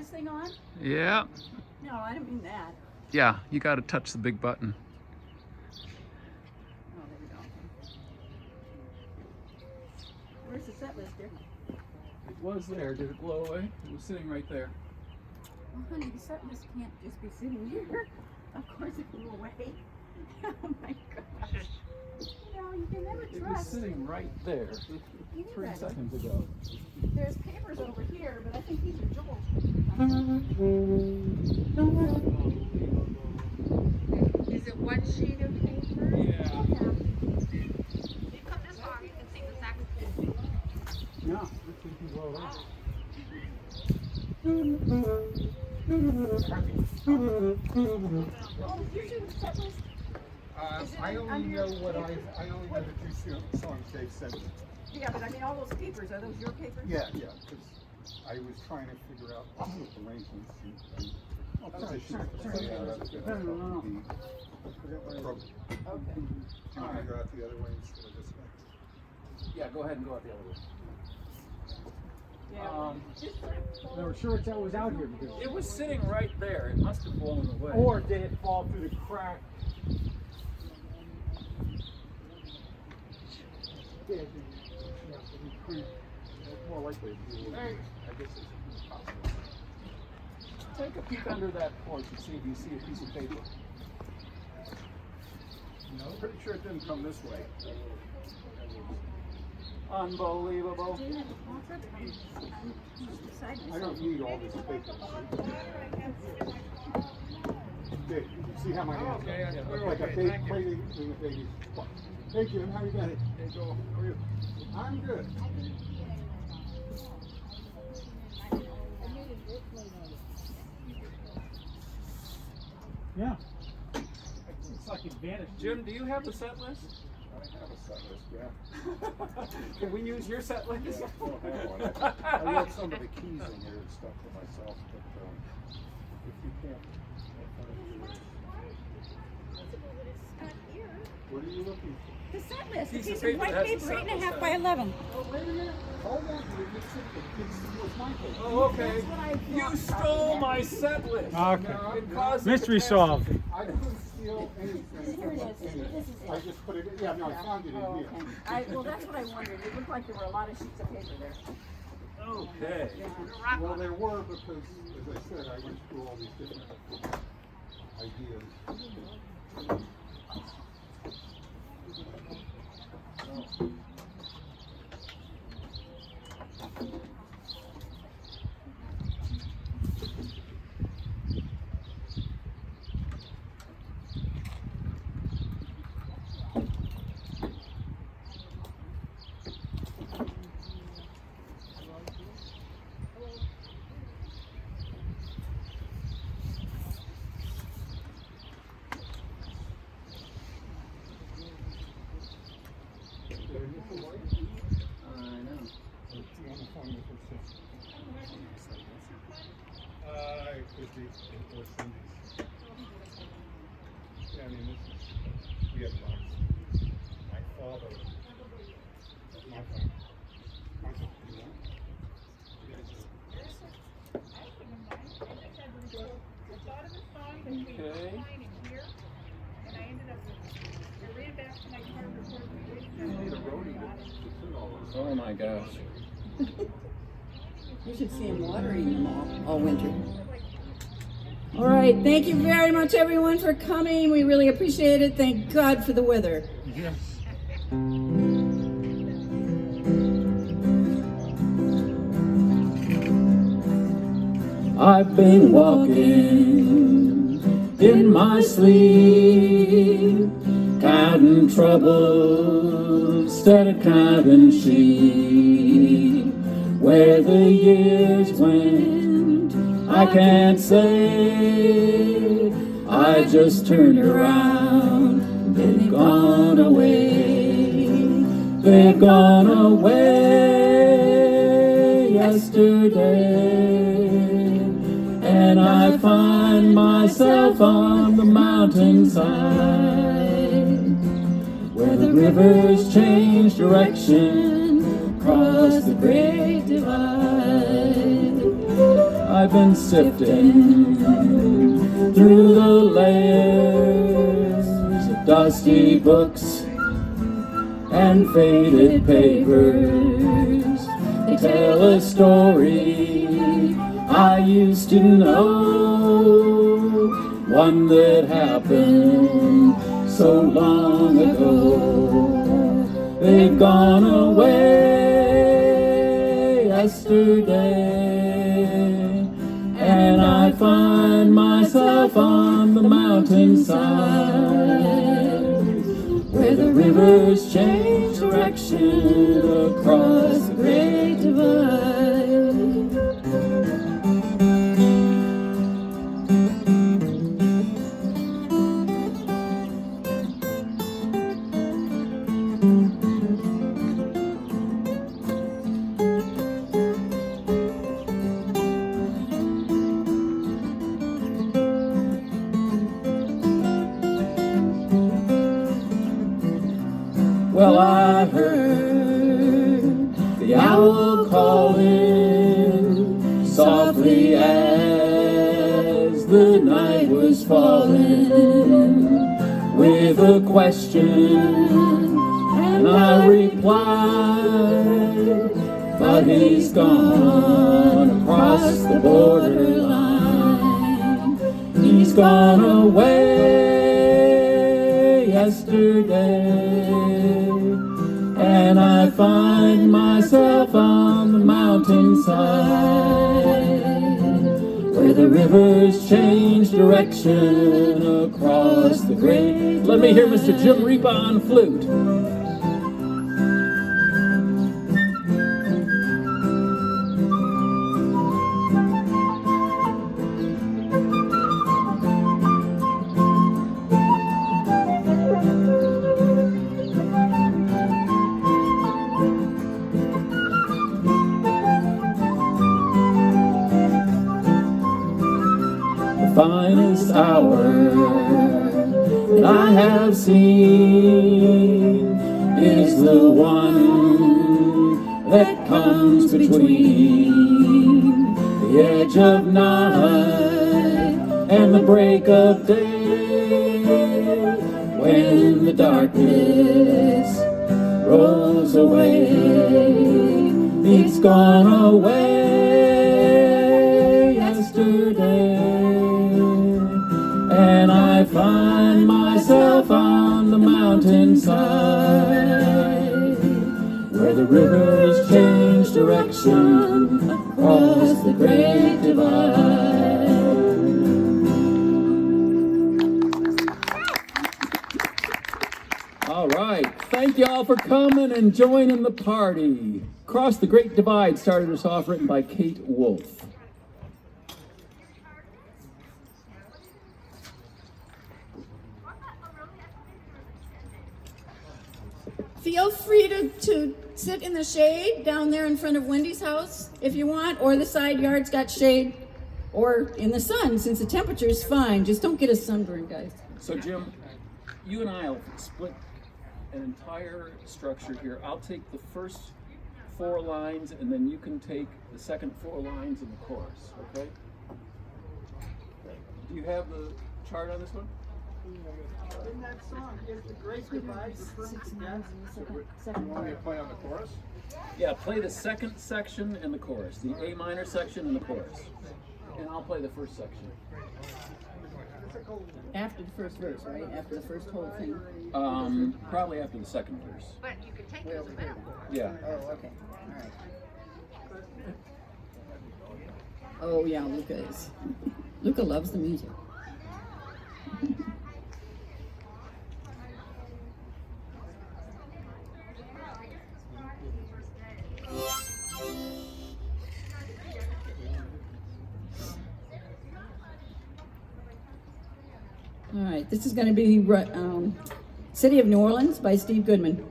thing on? Yeah. No, I didn't mean that. Yeah, you got to touch the big button. Oh, there we go. Where's the set list here? It was there. Did it blow away? It was sitting right there. Oh, honey, the set list can't just be sitting here. Of course it blew away. Oh my gosh. You know, you can never trust. It was sitting right there 3 seconds ago. There's papers over here, but I think these are Joel's. Is it one sheet of paper? Yeah. You come this far, you can see the saxophone. Yeah. Looks like you rolled out. Oh, here's your set list. I only know the 2 songs Dave said. Yeah, but I mean, all those papers, are those your papers? Yeah, because I was trying to figure out the arrangements. I'll probably shoot it. Yeah, that's good. Okay. Do you want to go out the other way instead of this way? Yeah, go ahead and go out the other way. Yeah. They were sure it was out here because. It was sitting right there. It must have blown away. Or did it fall through the crack? Yeah, more likely. Hey, I guess it's possible. Take a peek under that porch and see if you see a piece of paper. No, pretty sure it didn't come this way. Unbelievable. I don't need all this paper. Dave, you see how my hands Okay, look like a baby in a baby's butt. Hey Jim, how you doing? Hey, Joel, how are you? I'm good. Yeah. It's like advantage. Jim, do you have the set list? I have a set list, yeah. Can we use your set list? Yeah, I don't have one. I wrote some of the keys in here and stuff for myself, but if you can't, what are you looking for? The set list, a Piece of piece paper of white that has paper, the 8.5 set by list 11. Oh, wait a minute. Hold on. It's my paper. Oh, okay. That's what I You thought. stole my set list. Okay. It caused Mystery catastrophe. solved. I didn't steal anything. Here it is. This is it. I just put it in. Yeah, no, I found it in Oh, here. okay. Well, that's what I wondered. It looked like there were a lot of sheets of paper there. Okay. Well, there were because, as I said, I went through all these different ideas. It could be, or Cindy's. Yeah, I mean, this is, we have lots. My father, my father, Okay. Oh my gosh. You should see him watering them all winter. All right, thank you very much, everyone, for coming. We really appreciate it. Thank God for the weather. Yes. I've been walking in my sleep, counting trouble instead of counting sheep. Where the years went, I can't say. I just turned around, they've gone away. They've gone away yesterday. And I find myself on the mountainside, where the rivers change direction across the great divide. I've been sifting through the layers of dusty books and faded papers. They tell a story I used to know, one that happened so long ago. They've gone away yesterday, and I find myself on the mountainside, where the rivers change direction across the great divide. Well, I heard the owl calling softly as the night was falling with a question, and I replied, but he's gone across the borderline. He's gone away yesterday, and I find myself on the mountainside, where the rivers change direction across the great. Let me hear Mr. Jim Repa on flute. Finest hour that I have seen is the one that comes between the edge of night and the break of day, when the darkness rolls away. He's gone away yesterday, and I find myself on the mountainside, where the rivers change direction across the great divide. All right, thank you all for coming and joining the party. Across the Great Divide started us off, written by Kate Wolf. Feel free to sit in the shade down there in front of Wendy's house if you want, or the side yard's got shade, or in the sun since the temperature is fine. Just don't get a sunburn, guys. So Jim, you and I will split an entire structure here. I'll take the first 4 lines, and then you can take the second 4 lines in the chorus, okay? Do you have the chart on this one? In that song, is the Great Divide referring to that? You want me to play on the chorus? Yeah, play the second section and the chorus, the A minor section and the chorus. And I'll play the first section. After the first verse, right? After the first whole thing. Probably after the second verse. But you can take it as a middle. Yeah. Oh, okay. All right. Oh, yeah, Luca is. Luca loves the music. All right, this is going to be City of New Orleans by Steve Goodman.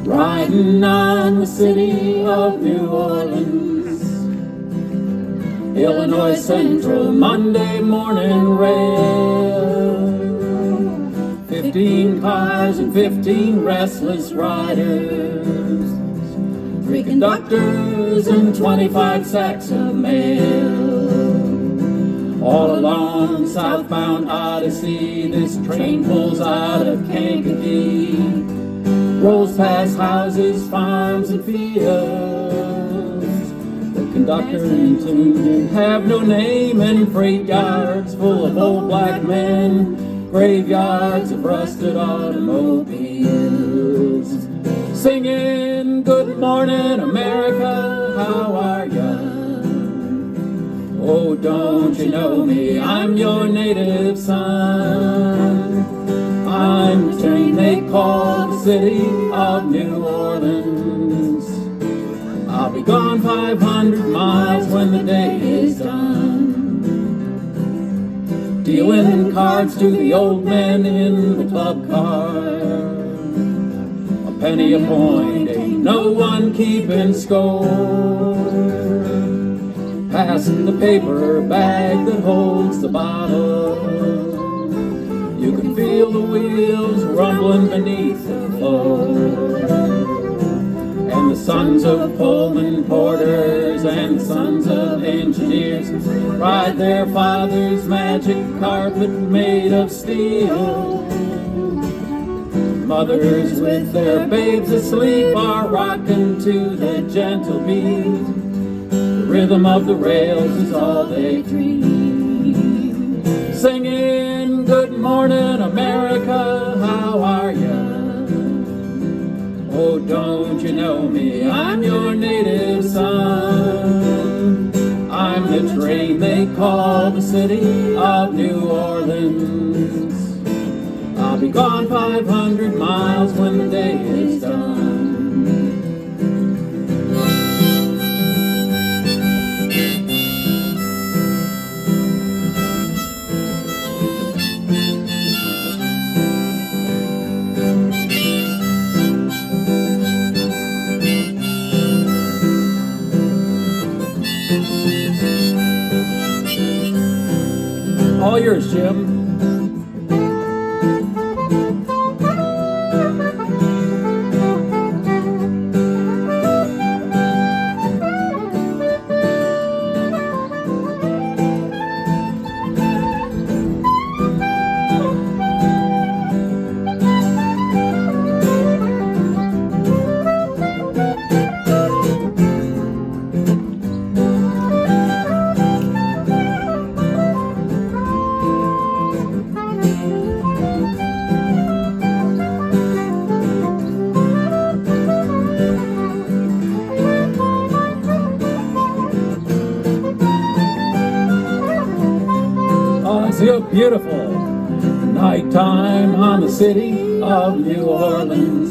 Riding on the city of New Orleans, Illinois Central Monday morning rail, 50 19 cars and 15 restless riders, 3 conductors and 25 sacks of mail. All along southbound Odyssey, this train pulls out of Kankakee, rolls past houses, farms, and fields. The conductor and tuner have no name, and freight yards full of old black men, graveyards of rusted automobiles, singing, "Good morning, America, how are ya? Oh, don't you know me? I'm your native son. I'm the train they call the city of New Orleans. I'll be gone 500 miles when the day is done, dealing cards to the old men in the club car. A penny a point, ain't no one keeping score. Passing the paper bag that holds the bottle, you can feel the wheels rumbling beneath the floor. And the sons of Pullman porters and the sons of engineers ride their father's magic carpet made of steel. Mothers with their babes asleep are rocking to the gentle beat. The rhythm of the rails is all they dream, singing, "Good morning, America, how are ya? Oh, don't you know me? I'm your native son. I'm the train they call the city of New Orleans. I'll be gone 500 miles when the day is done." All yours, Jim. So beautiful. Nighttime on the city of New Orleans.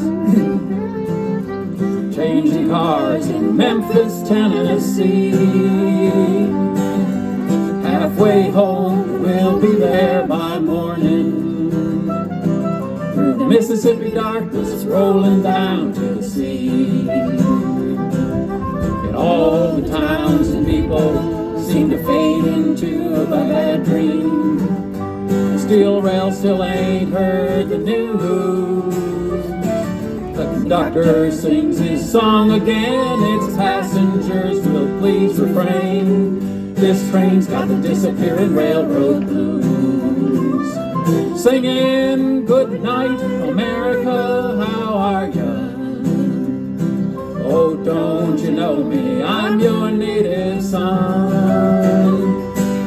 Changing cars in Memphis, Tennessee. Halfway home, we'll be there by morning. Through the Mississippi darkness, rolling down to the sea. And all the towns and people seem to fade into a bad dream. The steel rail still ain't heard the news. The conductor sings his song again. Its passengers will please refrain. This train's got the disappearing railroad blues. Singing, "Good night, America, how are ya? Oh, don't you know me? I'm your native son.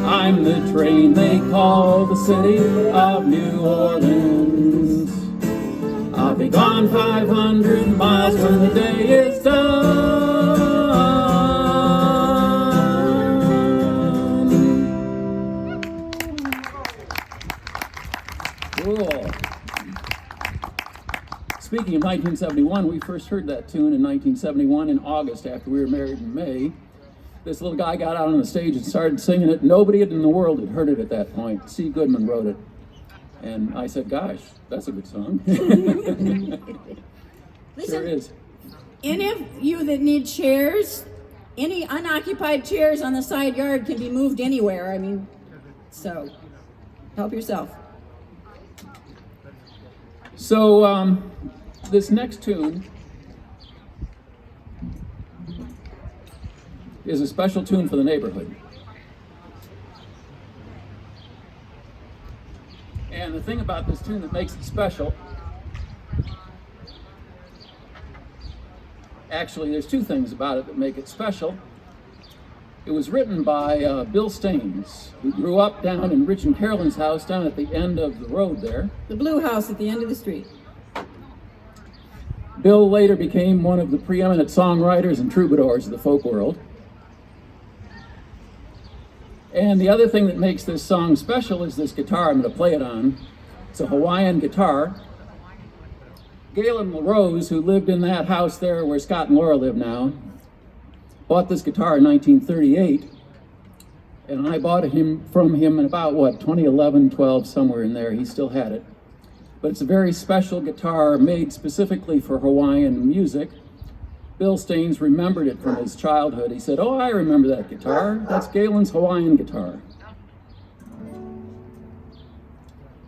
I'm the train they call the city of New Orleans. I'll be gone 500 miles when the day is done." Cool. Speaking of 1971, we first heard that tune in 1971 in August after we were married in May. This little guy got out on the stage and started singing it. Nobody in the world had heard it at that point. C. Goodman wrote it. And I said, "Gosh, that's a good song." Listen, Sure is. any of you that need chairs, any unoccupied chairs on the side yard can be moved anywhere. I mean, so help yourself. So this next tune is a special tune for the neighborhood. And the thing about this tune that makes it special, actually there's two things about it that make it special. It was written by Bill Stein, who grew up down in Rich and Carolyn's house down at the end of the road there. The blue house at the end of the street. Bill later became one of the preeminent songwriters and troubadours of the folk world. And the other thing that makes this song special is this guitar I'm going to play it on. It's a Hawaiian guitar. Galen LaRose, who lived in that house there where Scott and Laura live now, bought this guitar in 1938, and I bought it from him in about, 2011, 12, somewhere in there. He still had it. But it's a very special guitar made specifically for Hawaiian music. Bill Stein remembered it from his childhood. He said, "Oh, I remember that guitar. That's Galen's Hawaiian guitar."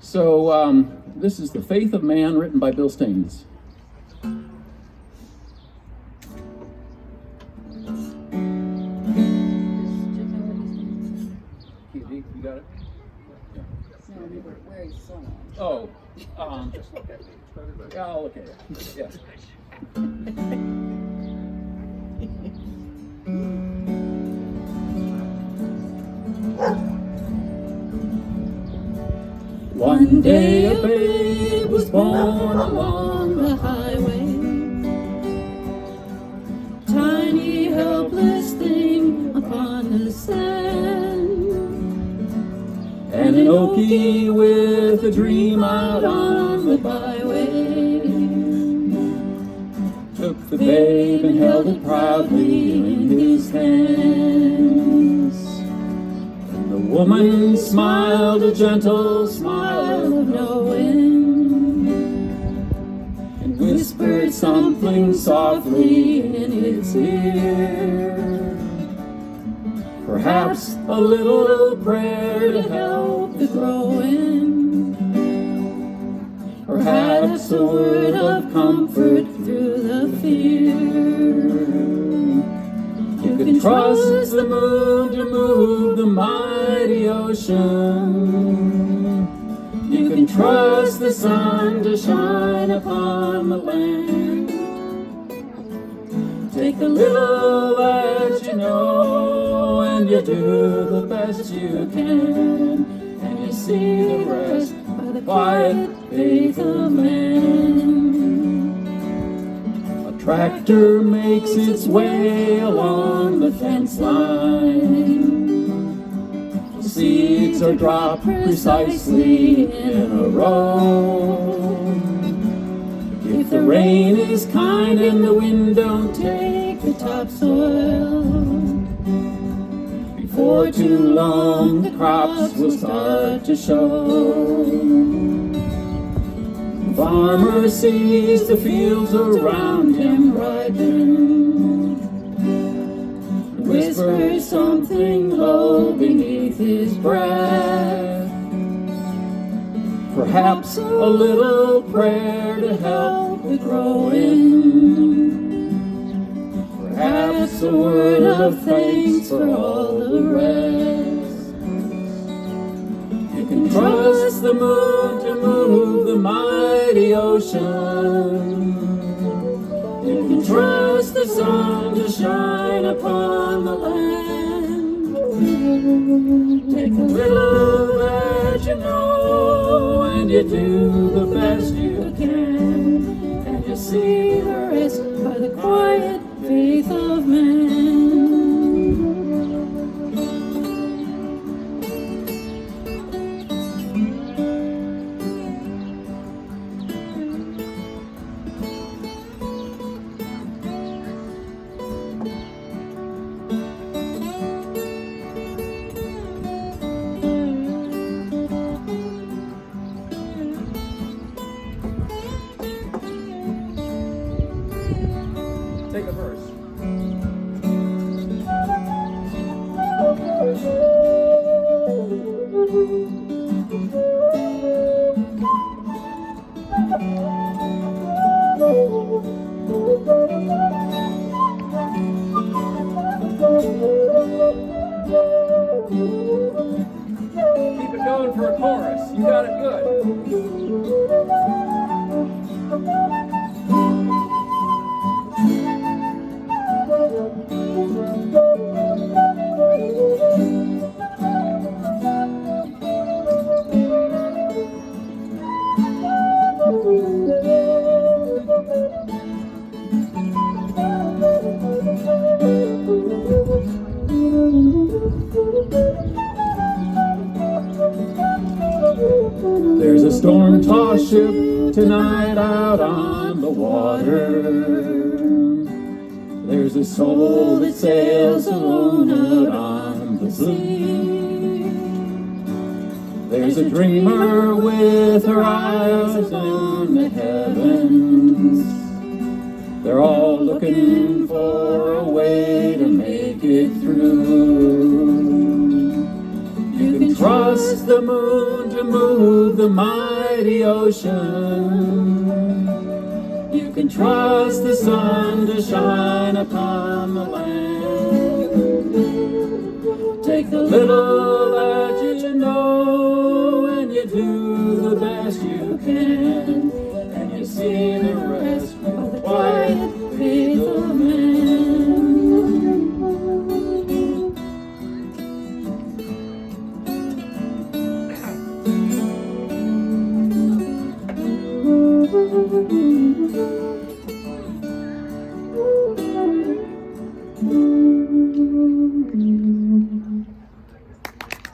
So this is The Faith of Man, written by Bill Stein. You got it? No, where he's so long. Oh, yeah, I'll look at it. Yeah. One day a babe was born along the highway. Tiny helpless thing upon the sand. And an Okie with a dream out on the byway took the babe and held it proudly in his hands. And the woman smiled a gentle smile of knowing and whispered something softly in his ear. Perhaps a little prayer to help the growing. Perhaps a word of comfort through the fear. You can trust the moon to move the mighty ocean. You can trust the sun to shine upon the land. Take the little that you know and you do the best you can, and you see the rest by the quiet faith of man. A tractor makes its way along the fence line. The seeds are dropped precisely in a row. If the rain is kind and the wind don't take the topsoil, before too long the crops will start to show. The farmer sees the fields around him ripen, whispers something low beneath his breath. Perhaps a little prayer to help the growing. Perhaps a word of thanks for all the rest. You can trust the moon to move the mighty ocean. You can trust the sun to shine upon the land. Take a little that you know and you do the best you can, and you see the rest by the quiet faith of man. Take a verse. ship tonight out on the water. There's a soul that sails alone out on the sea. There's a dreamer with her eyes on the heavens. They're all looking for a way to make it through. You can trust the moon to move the mighty ocean. You can trust the sun to shine upon the land. Take the little that you know and you do the best you can, and you see the rest with the quiet faith of man.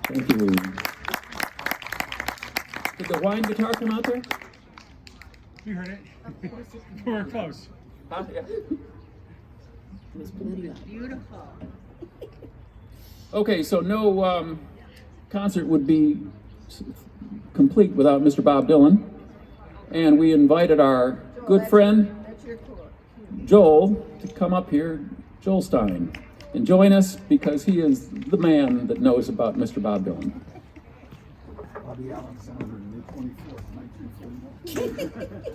Thank you. Did the wine guitar come out there? You heard it. We're close. Huh? Yeah. Beautiful. Okay, so no concert would be complete without Mr. Bob Dylan. And we invited our good friend, Joel, to come up here, Joel Stein, and join us because he is the man that knows about Mr. Bob Dylan. Bobby Alexander, May 24th, 1941.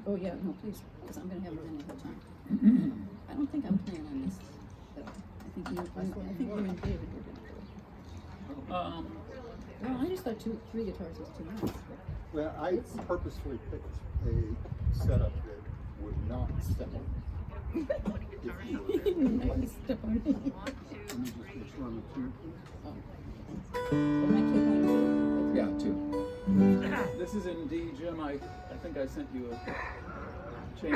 Oh, yeah, no, please, because I'm gonna have it any other time. I don't think I'm playing on this, but I think you and David were gonna do it. Well, I just thought three guitars was too much. Well, I purposefully picked a setup that would not step on. If you were there. Nice step on me. Let me just make sure I'm a two. Am I kicking you? Yeah, two. This is in D, Jim. I think I sent you a change.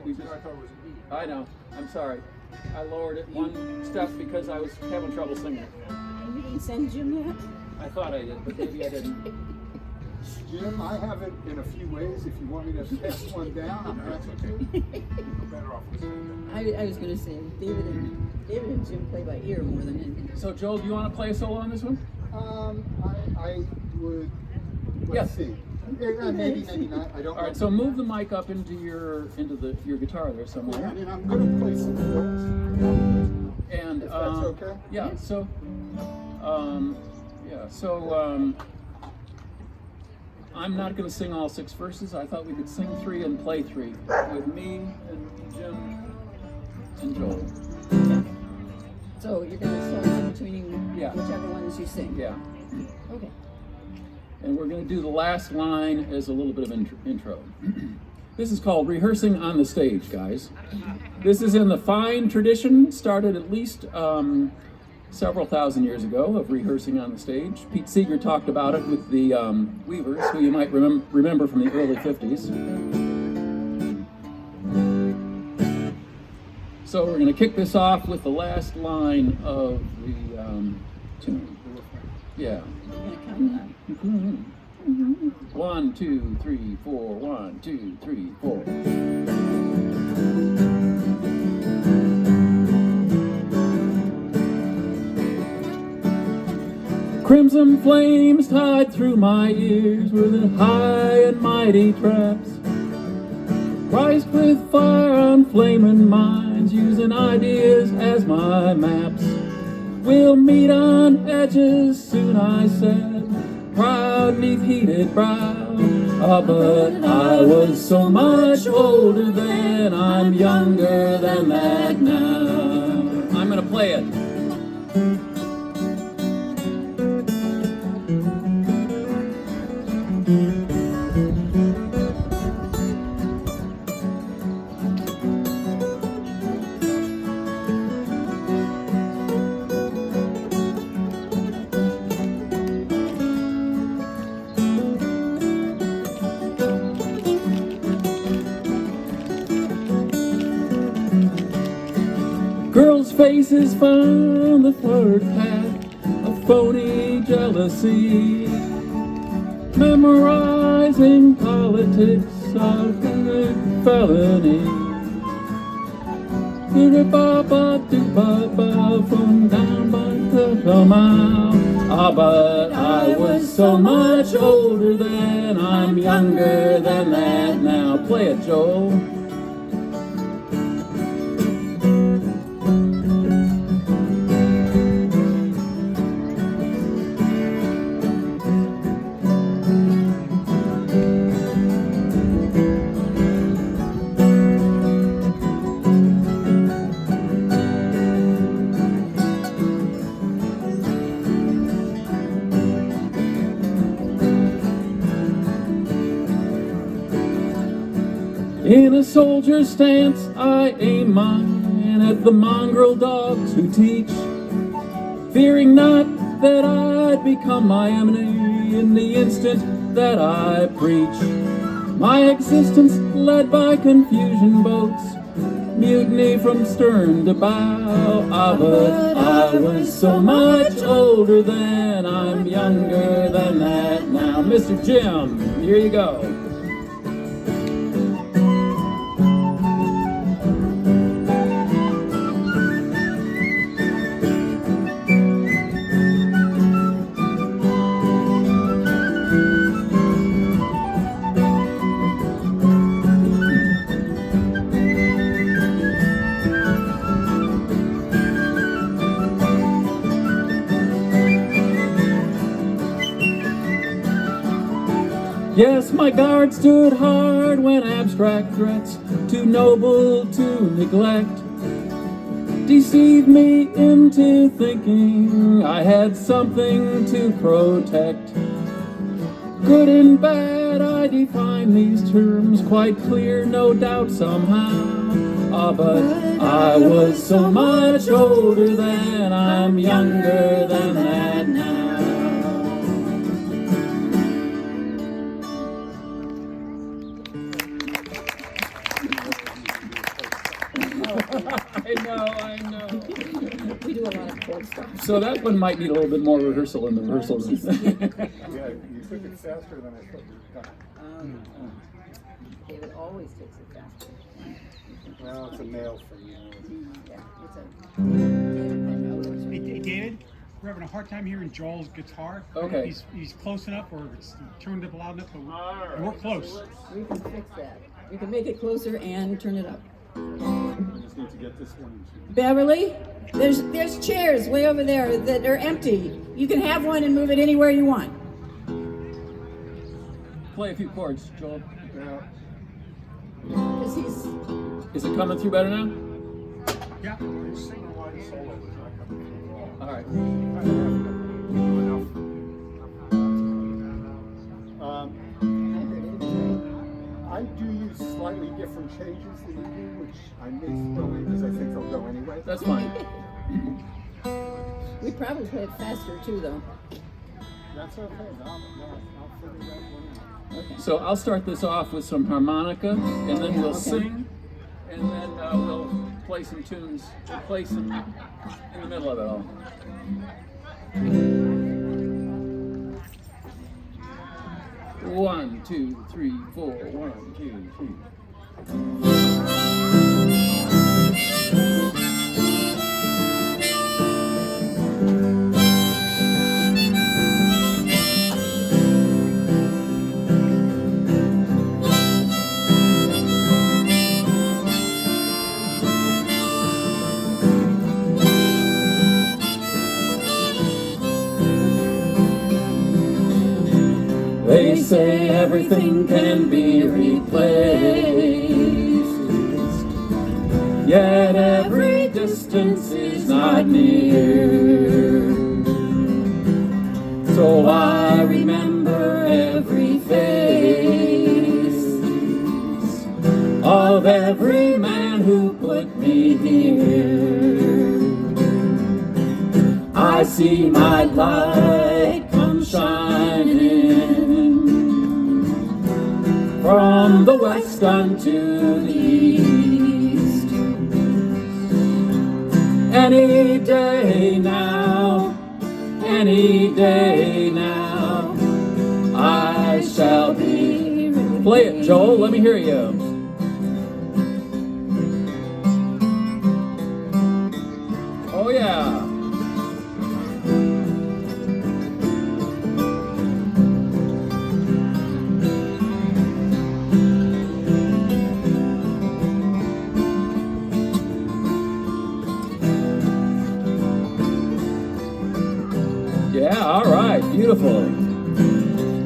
I thought it was an E. I know. I'm sorry. I lowered it one step because I was having trouble singing. You didn't send Jim that? I thought I did, but maybe I didn't. Jim, I have it in a few ways. If you want me to test one down, I'm happy to. Better off with it. I was gonna say, David and Jim play by ear more than anything. So, Joel, do you want to play a solo on this one? I would. Let's Yes. see. Yeah, maybe not. I don't. All right. So move the mic up into your guitar there I somewhere. mean, I'm going to play some fills. And If that's okay. yeah. So I'm not going to sing all 6 verses. I thought we could sing 3 and play 3 with me and Jim and Joel. So you're gonna solo in between Yeah. whichever ones you sing? Yeah. Okay. And we're going to do the last line as a little bit of intro. This is called Rehearsing on the Stage, guys. This is in the fine tradition, started at least several thousand years ago, of rehearsing on the stage. Pete Seeger talked about it with the Weavers, who you might remember from the early 50s. So we're going to kick this off with the last line of the tune. Yeah. You're gonna count that. 1, 2, 3, 4. 1, 2, 3, 4. Crimson flames tied through my ears with the high and mighty traps. Christ with fire on flaming minds, using ideas as my maps. We'll meet on edges soon, I said, proud neath heated brow. But I was so much older then, I'm younger than that now. I'm gonna play it. faces found the third path of phony jealousy, memorizing politics of the felony. From down by the mile. Ah, but I was so much older then, I'm younger than that now. Play it, Joel. In a soldier's stance, I aim mine at the mongrel dogs who teach, fearing not that I'd become my enemy in the instant that I preach. My existence led by confusion boats, mutiny from stern to bow. Ah, but I was so much older then, I'm younger than that now. Mr. Jim, here you go. Yes, my guard stood hard when abstract threats, too noble to neglect, deceived me into thinking I had something to protect. Good and bad, I define these terms quite clear, no doubt somehow. Ah, but I was so much older then, I'm younger than that now. I know. We do a lot of cool stuff. So that one might need a little bit more rehearsal in the rehearsal room. Yeah, you took it faster than I thought you were going. David always takes it faster. Well, it's a male for you. Yeah, it's a David. Hey, David, we're having a hard time hearing Joel's guitar. I don't know Okay. if he's close enough or it's turned up loud enough, but we're close. We can fix that. We can make it closer and turn it up. I just need to get this one. Beverly, there's chairs way over there that are empty. You can have one and move it anywhere you want. Play a few chords, Joel. Yeah. Because he's Is it coming through better now? Yeah. Singer line solo is not coming through at all. All right. I do use slightly different changes than you do, which I may throw in because I think they'll go anyway. That's fine. we probably play it faster too, though. That's okay. I'll figure that one out. Okay. So I'll start this off with some harmonica, and then Yeah, we'll okay. sing, and then we'll play some tunes. We'll play some in the middle of it all. One, two, three, four. 1, 2, 3. They say everything can be replaced, yet every distance is not near. So I remember every face of every man who put me here. I see my light come shining from the west unto the east, and Any day now, any day now, I shall be. Play it, Joel. Let me hear you. Oh, yeah. Yeah, all right, beautiful.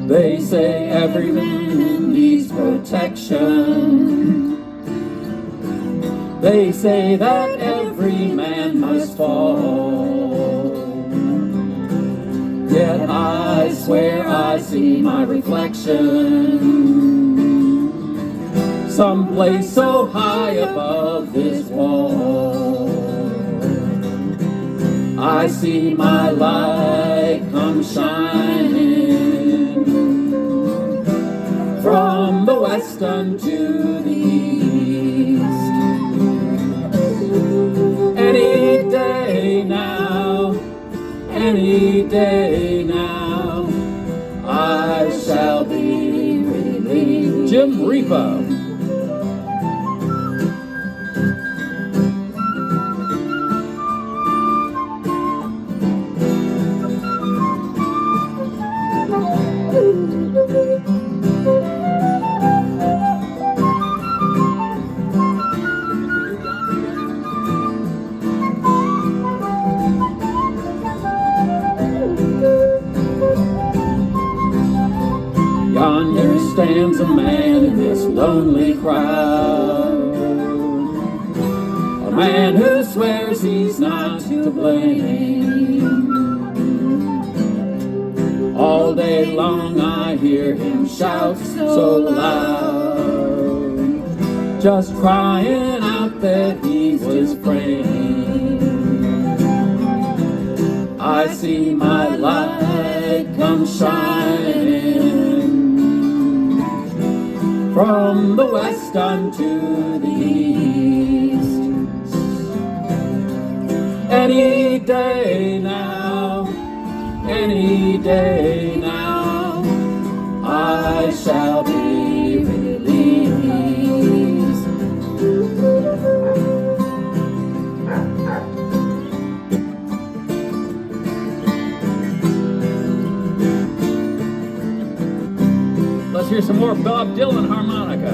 They say every man needs protection. They say that every man must fall. Yet I swear I see my reflection someplace so high above this wall. I see my light come shining from the west unto the east. Any day now, any day now, I shall be released. Jim Repa. Yonder stands a man in this lonely crowd, a man who swears he's not to blame. All day long I hear him shout so loud, just crying out that he was framed. I see my light come shining from the west unto the east. Any day now, any day now, I shall be released. Let's hear some more Bob Dylan harmonica.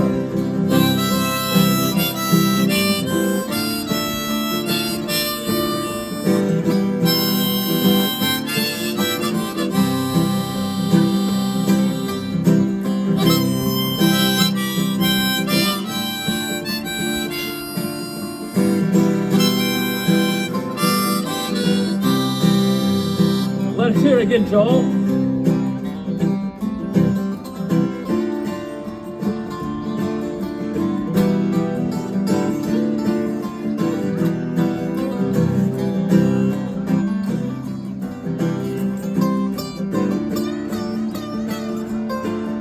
Let's hear it again, Joel.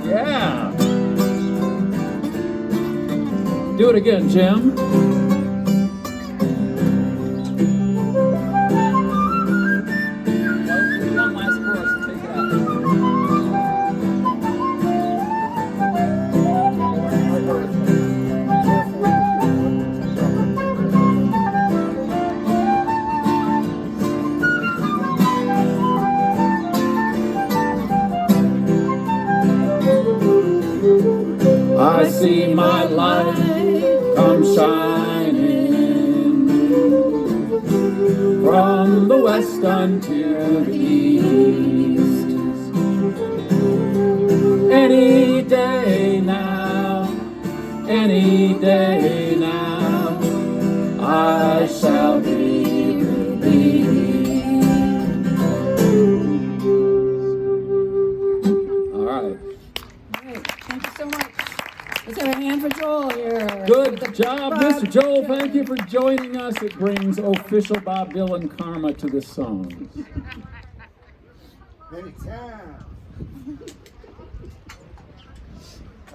Yeah. Do it again, Jim. One last chorus and take it out. I see my light come shining from the west unto the east. Any day now, any day now, I shall be released. All right. Great. Thank you so much. Let's have a hand for Joel here. Good job, Mr. Joel. Thank you for joining us. It brings official Bob Dylan karma to the song. Anytime.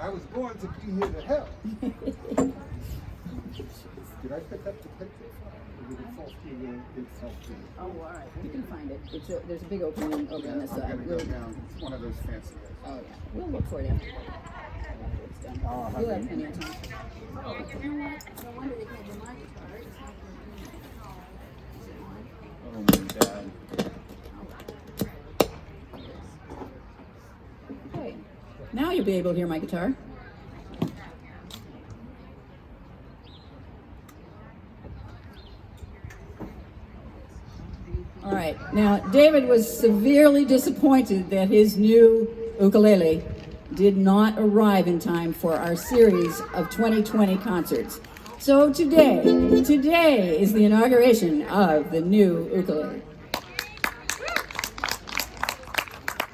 I was born to be here to help. Did I pick up the picture? the default key, the default key. Oh, all right. We can find it. There's a big opening over on this I'm side. gonna go down. It's one of those fancy ones. Oh, yeah. We'll look for it after it's done. Oh, You'll okay. have plenty of time. Oh, you know what? No wonder they can't do my guitar. It's not Oh my God. okay. Now you'll be able to hear my guitar. All right. Now, David was severely disappointed that his new ukulele did not arrive in time for our series of 2020 concerts. So today is the inauguration of the new ukulele.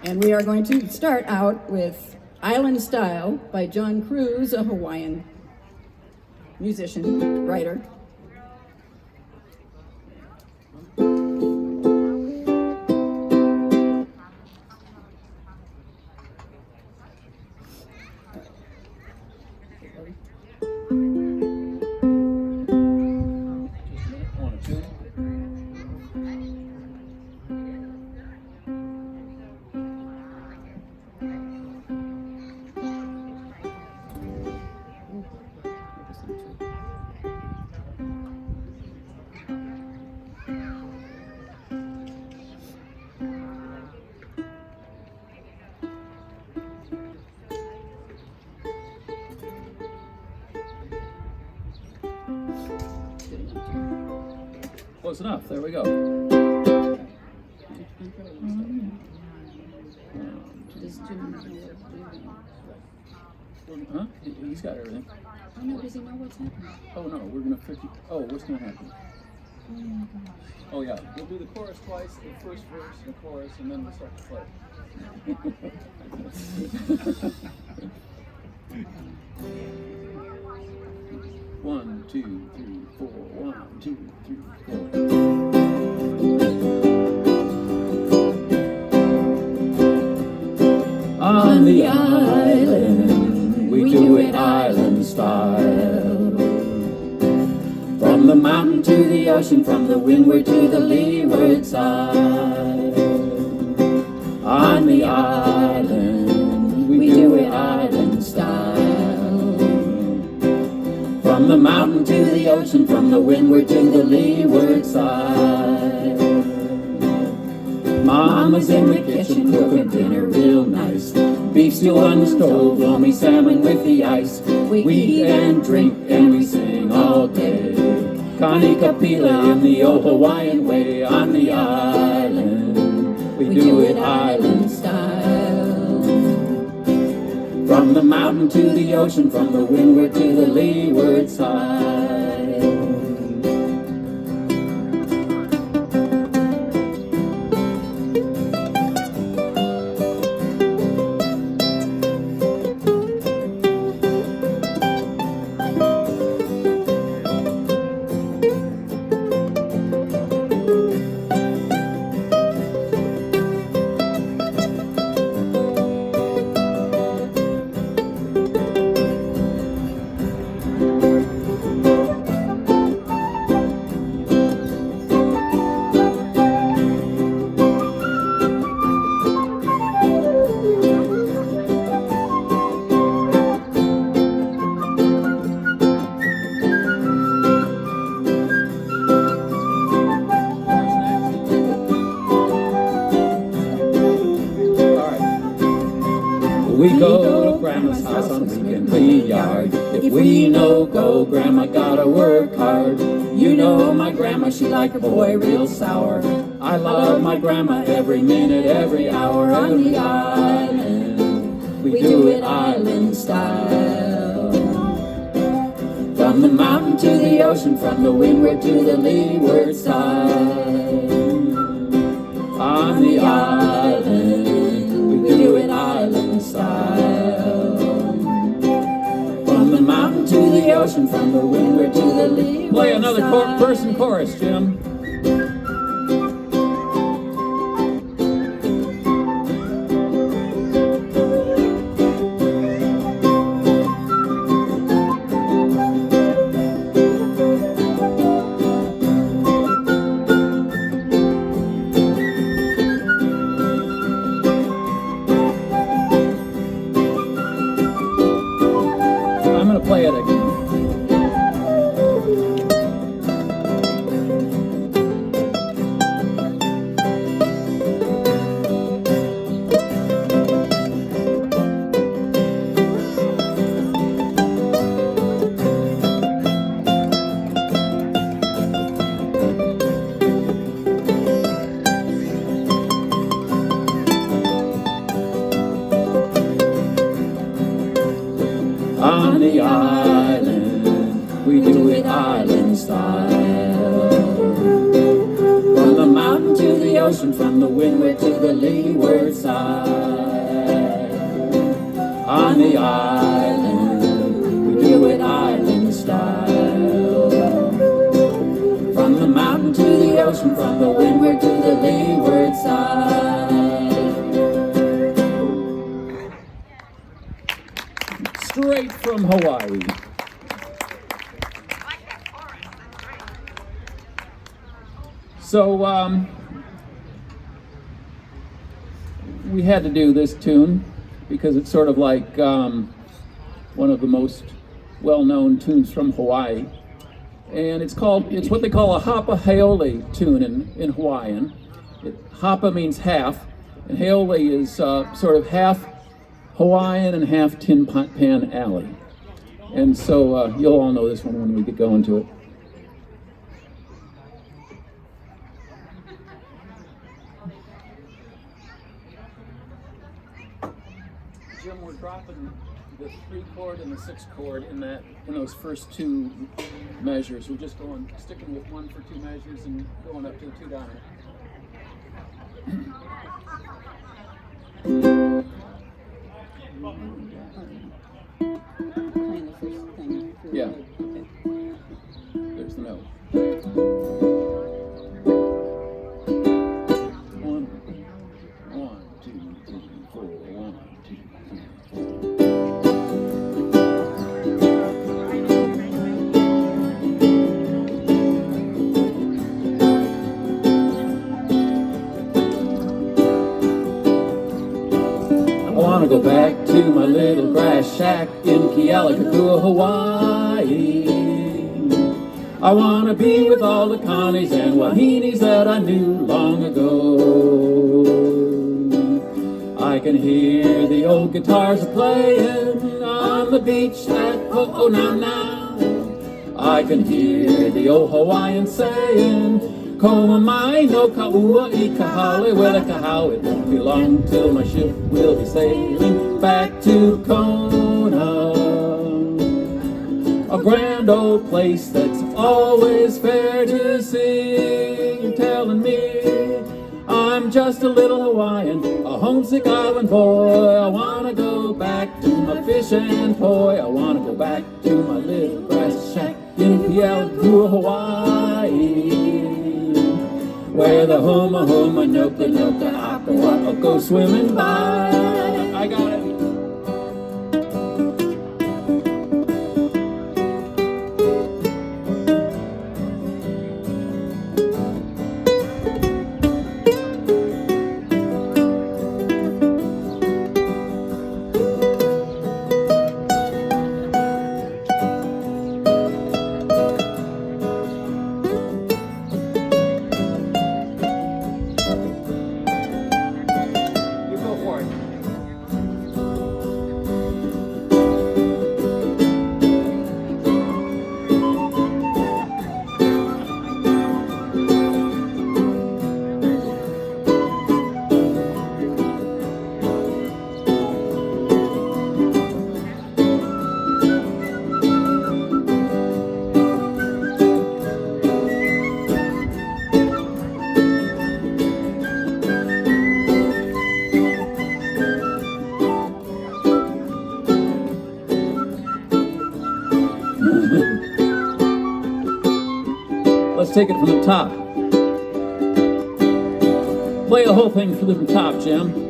And we are going to start out with Island Style by John Cruz, a Hawaiian musician, writer. One or two. Close enough. There we go. Huh? He's got everything. Oh no, does he know what's happening? Oh no, we're gonna fix it. Oh, what's gonna happen? Oh yeah, we'll do the chorus twice, the first verse, the chorus, and then we'll start to play. 1, 2, 3, 4. 1, 2, 3, 4. On the island, we do it island style. From the mountain to the ocean, from the windward to the leeward side. On the island, we do it island style. From the mountain to the ocean, from the windward to the leeward side. Mama's in the kitchen cooking dinner real nice. Beef stew on the stove, loamy salmon with the ice. We eat and drink and we sing all day. Connie Kapila in the old Hawaiian way. On the island, we do it island style. From the mountain to the ocean, from the windward to the leeward side. We go to Grandma's house on weekend yard. If we no go, Grandma gotta work hard. You know my grandma, she like her boy real sour. I love my grandma every minute, every hour. On the island, we do it island style. From the mountain to the ocean, from the windward to the leeward side. On the island, we do it island style. From the mountain to the ocean, from the windward to the leeward. Play another verse and chorus, Jim. ocean, from the windward to the leeward side. On the island, we do it island style. From the mountain to the ocean, from the windward to the leeward side. Straight from Hawaii. So we had to do this tune because it's sort of like one of the most well-known tunes from Hawaii. And it's what they call a hapa haole tune in Hawaiian. Hapa means half, and haole is sort of half Hawaiian and half Tin Pan Alley. And so you'll all know this one when we get going to it. Jim, we're dropping the 3 chord and the 6 chord in those first 2 measures. We're just sticking with 1 for 2 measures and going up to the 2 dominant. Playing the first thing. Yeah. Okay. There's the note. 1, 2, 3, 4, 1, 2, 3, 4. I wanna go back to my little grass shack in Kealakekua, Hawaii. I wanna be with all the Connies and Wahinis that I knew long ago. I can hear the old guitars playing on the beach at Ho'onana. I can hear the old Hawaiians saying, Koma mai no kaua I kahale wele kahau. It won't be long till my ship will be sailing back to Kona. A grand old place that's always fair to see. You're telling me I'm just a little Hawaiian, a homesick island boy. I wanna go back to my fish and poi. I wanna go back to my little grass shack in Kealakekua, Hawaii, where the huma huma noka noka aqua go swimming by. I got it. Let's take it from the top. Play the whole thing from the top, Jim.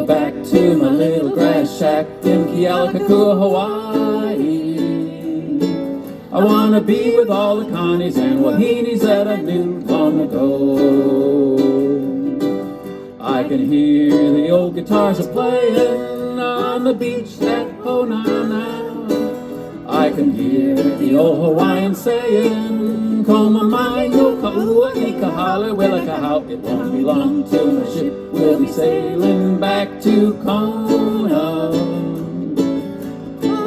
back to my little grass shack in Kealakekua, Hawaii. I wanna be with all the Connies and Wahinis that I knew long ago. I can hear the old guitars a playing on the beach at Honana. I can hear the old Hawaiian saying, Koma mai no kaua ika hala wilaka how. It won't be long till my ship will be sailing back to Kona.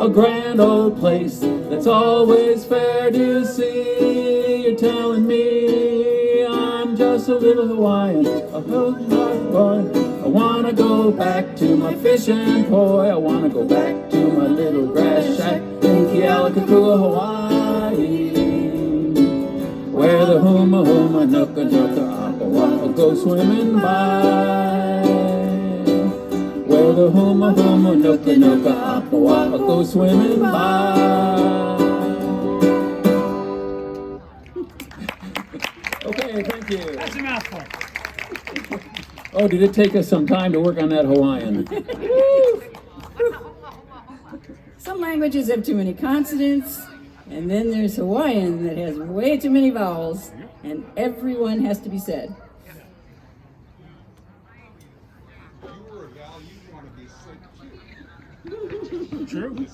A grand old place that's always fair to see. You're telling me I'm just a little Hawaiian, a Hawaiian boy. I wanna go back to my fishing poi. I wanna go back to my little grass shack in Kealakekua, Hawaii, where the huma huma nuka nuka apawaka go swimming by. Where the huma huma nuka nuka apawaka go swimming by. Okay, thank you. That's a mouthful. Oh, did it take us some time to work on that Hawaiian? Some languages have too many consonants, and then there's Hawaiian that has way too many vowels, and everyone has to be said. If you were a gal, you'd want to be sick too. True.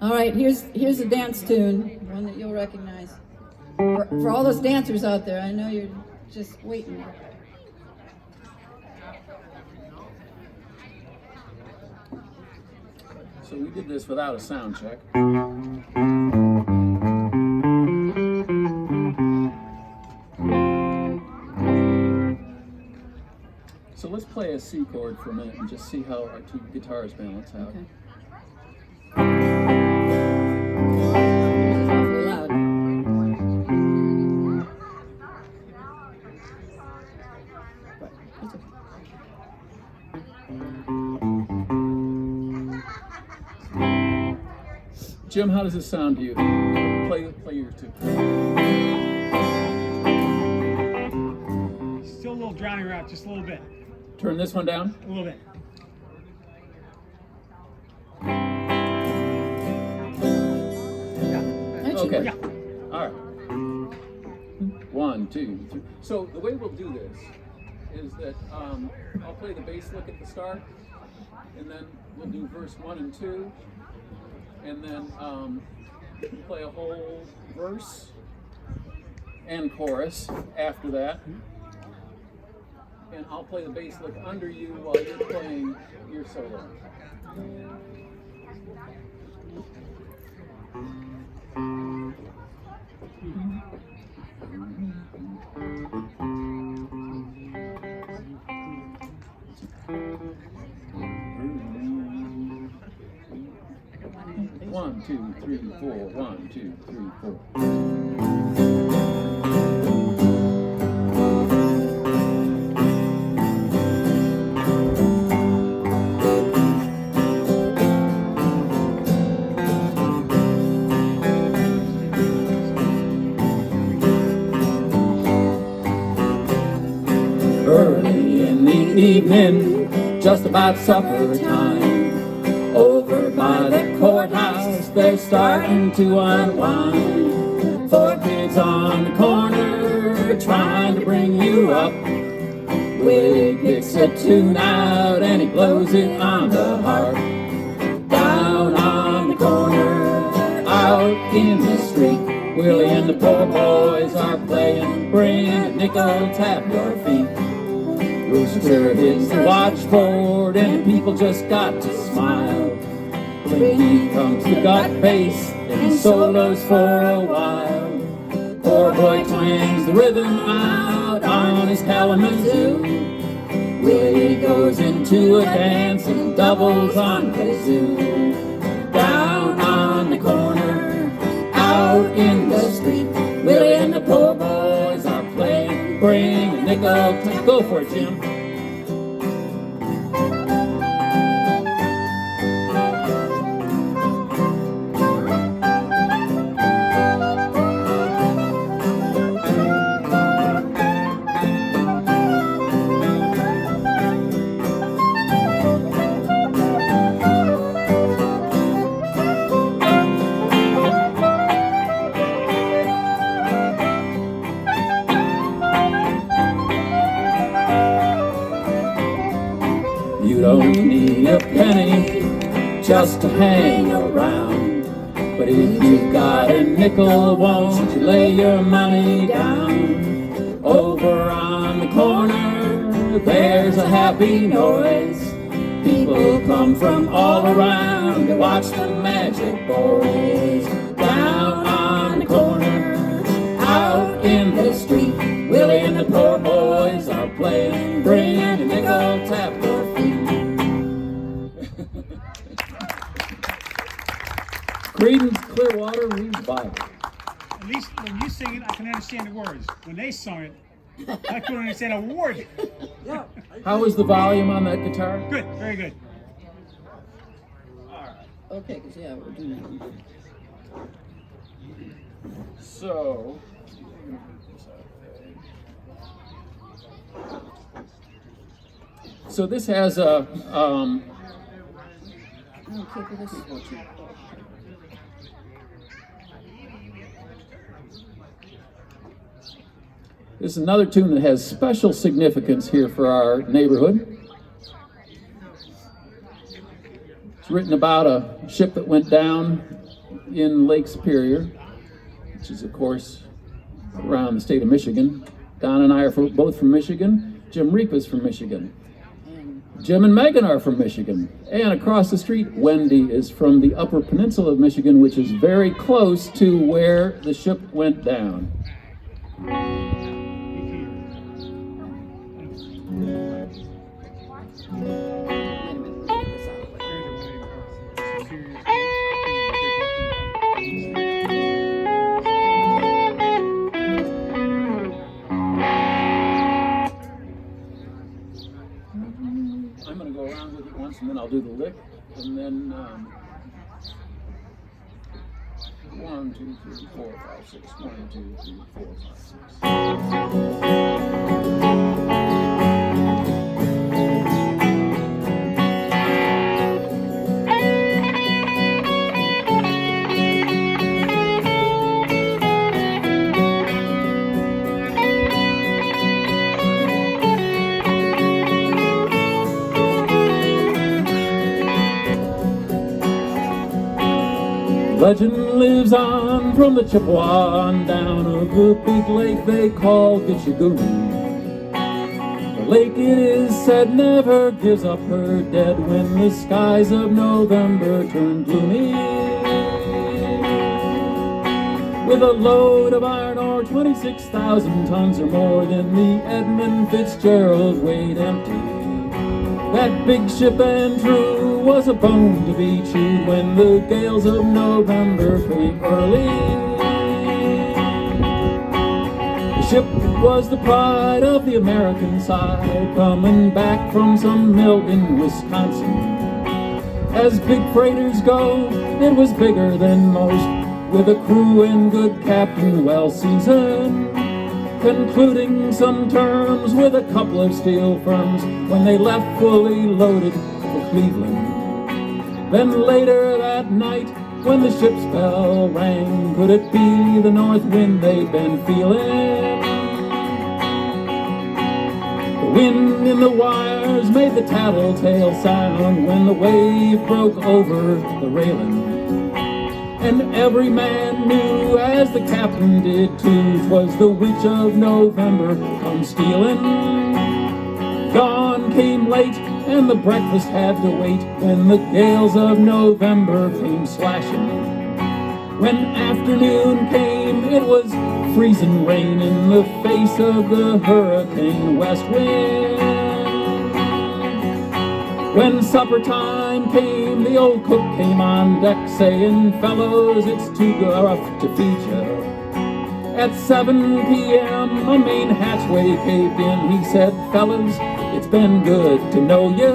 All right, here's a dance tune, one that you'll recognize. For all those dancers out there, I know you're just waiting. So we did this without a sound check. So let's play a C chord for a minute and just see how our two guitars balance out. Okay. Yours is awfully loud. But it's okay. Jim, how does this sound to you? Play yours too. Still a little drowning her out, just a little bit. Turn this one down. A little bit. Okay. Yeah. All right. 1, 2, 3. So the way we'll do this is that I'll play the bass lick at the start, and then we'll do verse 1 and 2, and then play a whole verse and chorus after that. And I'll play the bass lick under you while you're playing your solo. One, 2, 3, 4. 1, 2, 3, 4. Early in the evening, just about supper time, over by the courthouse, they're starting to unwind. 4 kids on the corner, trying to bring you up. Willie picks a tune out and he blows it on the harp. Down on the corner, out in the street, Willie and the poor boys are playing. Bring a nickel, tap your feet. Rooster hits the watchboard and people just got to smile. When he comes to gut bass and solos for a while. Poor boy twings the rhythm out on his Kalamazoo. Willie goes into a dance and doubles on kazoo. Down on the corner, out in the street, Willie and the poor boys are playing. Bring a nickel, go for it, Jim. a penny just to hang around. But if you've got a nickel, won't you lay your money down? Over on the corner, there's a happy noise. People come from all around to watch the magic boys. Down on the corner, out in the street, Willie and the poor boys are playing. Bring a nickel, tap your feet. Creedence Clearwater Revival. At least when you sing it, I can understand the words. When they sung it, I couldn't understand a word. Yeah. How was the volume on that guitar? Good, very good. Okay, because yeah, we're doing that. So, this has a Okay, for this. this is another tune that has special significance here for our neighborhood. It's written about a ship that went down in Lake Superior, which is, of course, around the state of Michigan. Donna and I are both from Michigan. Jim Repa's from Michigan. Jim and Megan are from Michigan. And across the street, Wendy is from the Upper Peninsula of Michigan, which is very close to where the ship went down. I'm going to go around with it once, and then I'll do the lick, and then 1, 2, 3, 4, 5, 6. 1, 2, 3, 4, 5, 6. Legend lives on from the Chippewa on down of the big lake they call Gitchagoo. The lake, it is said, never gives up her dead when the skies of November turn gloomy. With a load of iron ore, 26,000 tons or more than the Edmund Fitzgerald weighed empty. That big ship and true was a bone to be chewed when the gales of November came early. The ship was the pride of the American side, coming back from some mill in Wisconsin. As big freighters go, it was bigger than most, with a crew and good captain well seasoned, concluding some terms with a couple of steel firms when they left fully loaded for Cleveland. Then later that night, when the ship's bell rang, could it be the north wind they'd been feeling? The wind in the wires made the tattletale sound when the wave broke over the railing. And every man knew, as the captain did too, 'twas the witch of November come stealing. Dawn came late, and the breakfast had to wait when the gales of November came slashing. When afternoon came, it was freezing rain in the face of the hurricane west wind. When supper time came, the old cook came on deck saying, "Fellows, it's too rough to feed you." At 7 p.m. a main hatchway caved in. He said, "Fellas, it's been good to know you."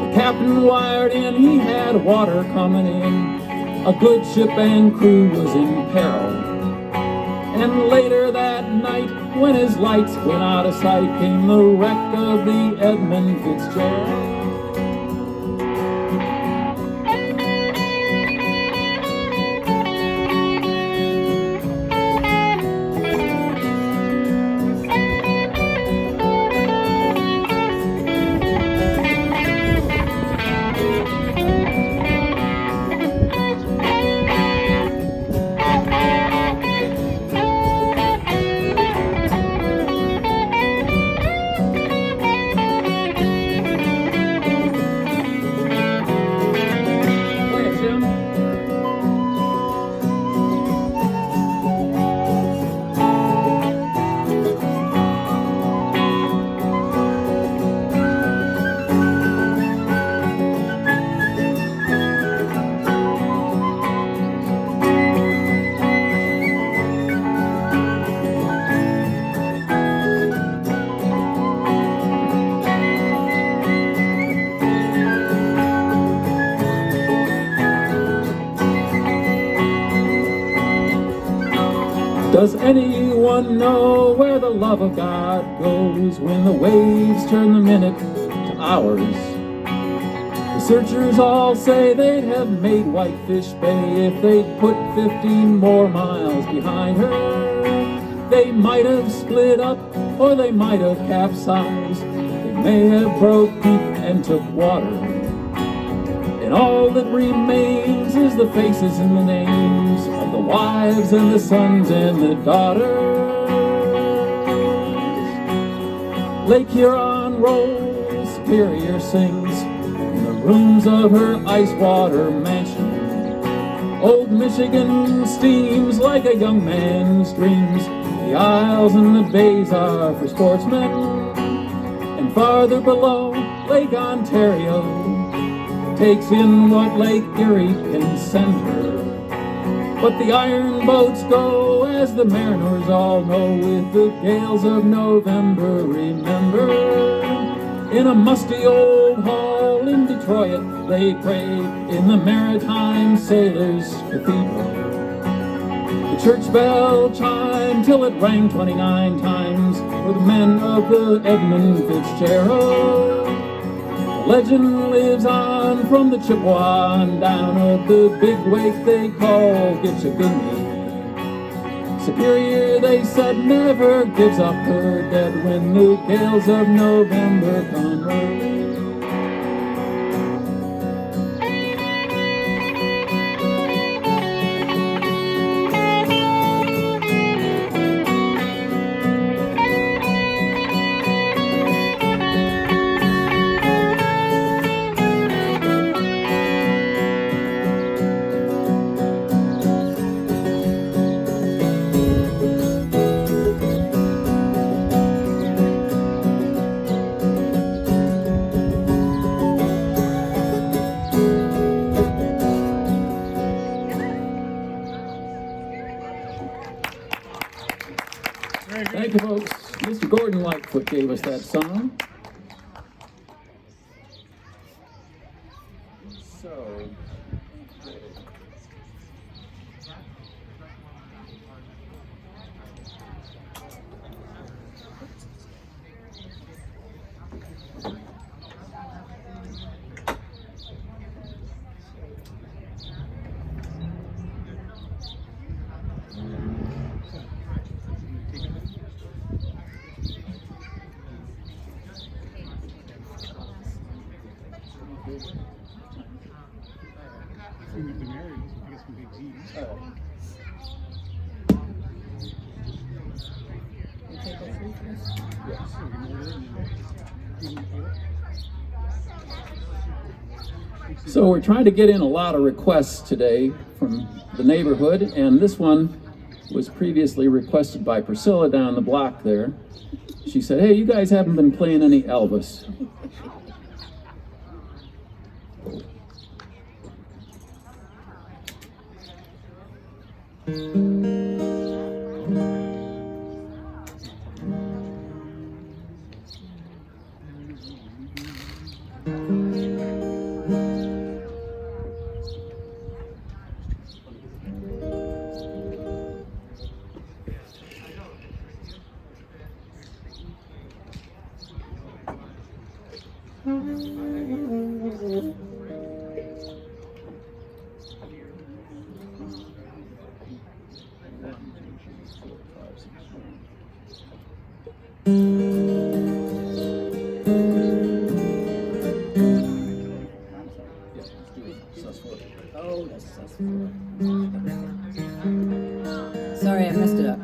The captain wired in, he had water coming in. A good ship and crew was in peril. And later that night, when his lights went out of sight, came the wreck of the Edmund Fitzgerald. Does anyone know where the love of God goes when the waves turn the minute to hours? Researchers all say they'd have made Whitefish Bay if they'd put 15 more miles behind her. They might have split up, or they might have capsized. They may have broke deep and took water. And all that remains is the faces and the names of the wives and the sons and the daughters. Lake Huron rolls, Superior sings in the rooms of her ice water mansion. Old Michigan steams like a young man's dreams. The isles and the bays are for sportsmen. And farther below, Lake Ontario takes in what Lake Erie can send her. But the iron boats go, as the mariners all know, with the gales of November. Remember, in a musty old hall in Detroit, they pray in the Maritime Sailors' Cathedral. The church bell chimed till it rang 29 times for the men of the Edmund Fitzgerald. The legend lives on from the Chippewa and down of the big wake they call Gitchagumi. Superior, they said, never gives up her dead when the gales of November come early. Thank you, folks. Mr. Gordon Lightfoot gave us that song. So, We've been married, I guess we big G's. So we're trying to get in a lot of requests today from the neighborhood, and this one was previously requested by Priscilla down the block there. She said, hey, you guys haven't been playing any Elvis. Oh, that's sorry, I messed it up.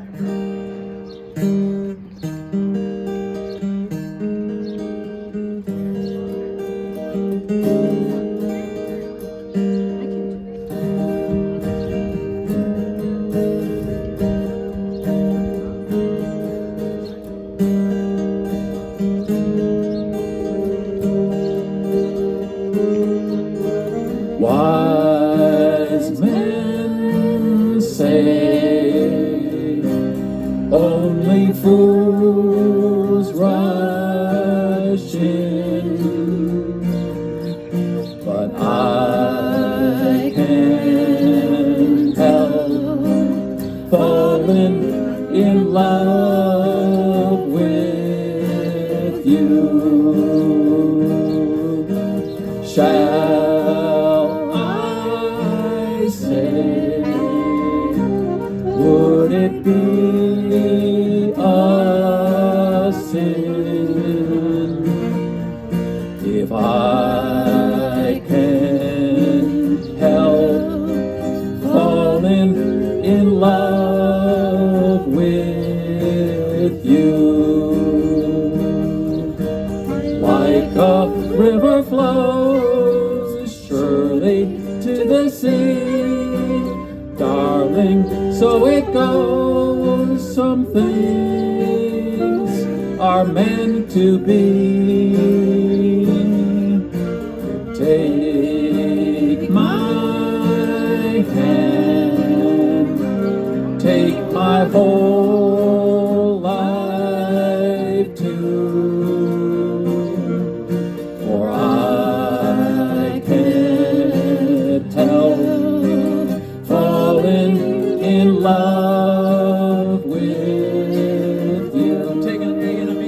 Wise men say only fools rush in, but I can't help falling in love with you. Shall I say, would it be a sin if I can help falling in love with you? Like a river flows surely to the sea, darling, so it goes. Some things are meant to be. Take my hand, take my whole life too, for I can't help falling in love with you. Take an A and a B.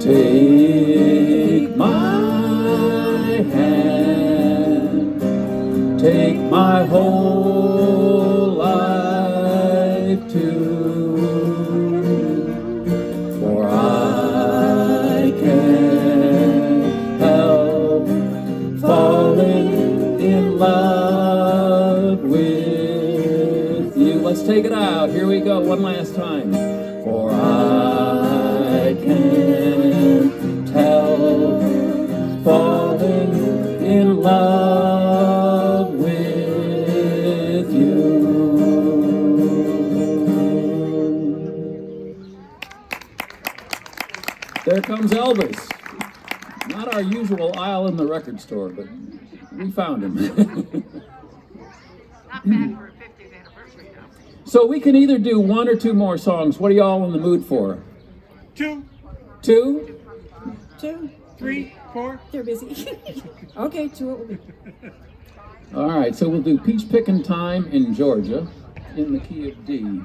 Take my hand, take my whole life too, for I can't help falling in love with you. Let's take it out. Here we go, one last time. For I can't help falling in love with you. There comes Elvis. Not our usual aisle in the record store, but we found him. Not bad for a 50th anniversary, though. So we can either do one or two more songs. What are y'all in the mood for? 2, Two? 2. 3, 4. They're busy. Okay, 2 it will be. All right, so we'll do Peach Pickin' Time in Georgia in the key of D.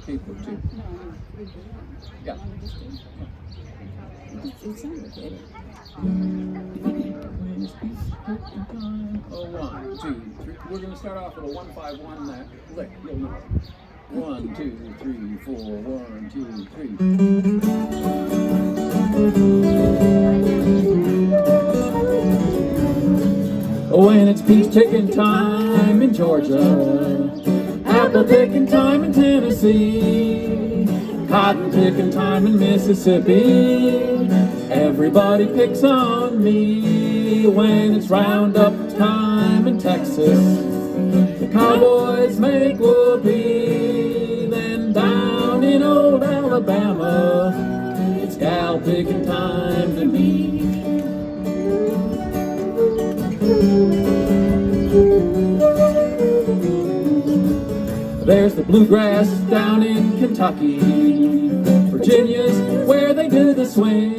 Keyboard two. Yeah. It sounded better. Oh, 1, 2, 3. We're going to start off with a 1-5-1 that lick. You'll know. 1, 2, 3, 4. 1, 2, 3. When it's peach picking time in Georgia, apple picking time in Tennessee, cotton picking time in Mississippi, everybody picks on me. When it's roundup time in Texas, the cowboys make whoopee. Then down in old Alabama, it's gal picking time to me. There's the bluegrass down in Kentucky, Virginia's where they do the swing,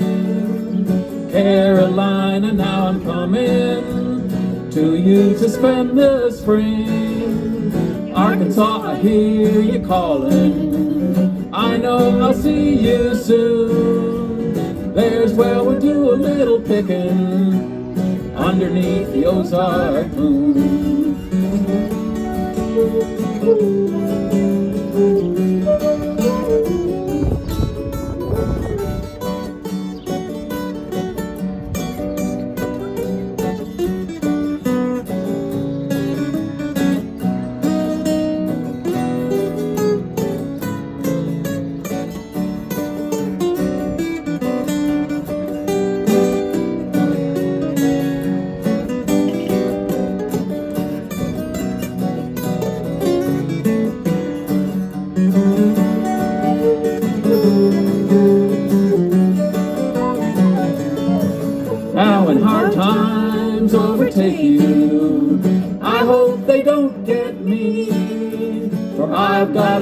Carolina, now I'm coming to you to spend the spring. Arkansas, I hear you calling, I know I'll see you soon. There's where we'll do a little picking underneath the Ozark moon.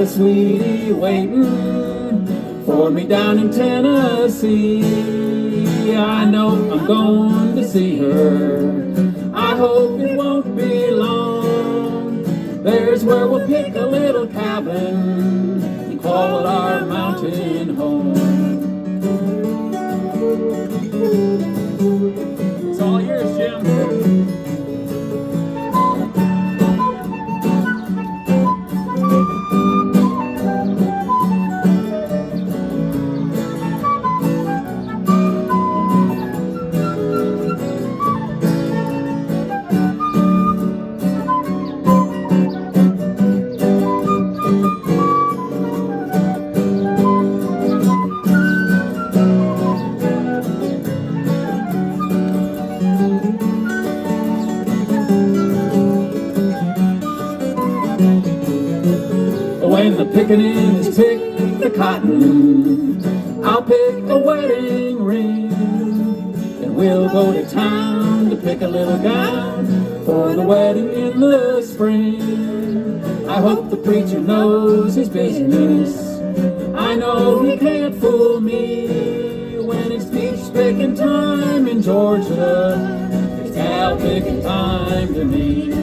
a sweetie waiting for me down in Tennessee. I know I'm going to see her. I hope it won't be long. There's where we'll pick a little cabin and call it our mountain home. It's all yours, Jim. When the pickaninny is picked the cotton, I'll pick a wedding ring, and we'll go to town to pick a little gown for the wedding in the spring. I hope the preacher knows his business. I know he can't fool me. When it's peach picking time in Georgia, it's gal picking time to me.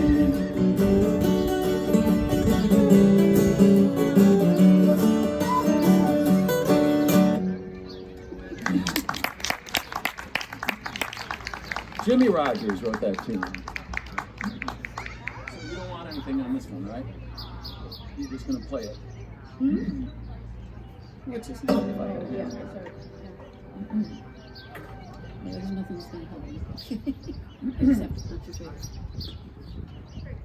Jimmy Rogers wrote that tune. So you don't want anything on this one, right? You're just going to play it. Mm-hmm. Which is not the fire. Yeah, that's right. There's nothing that's going to help you. Just have to put your face.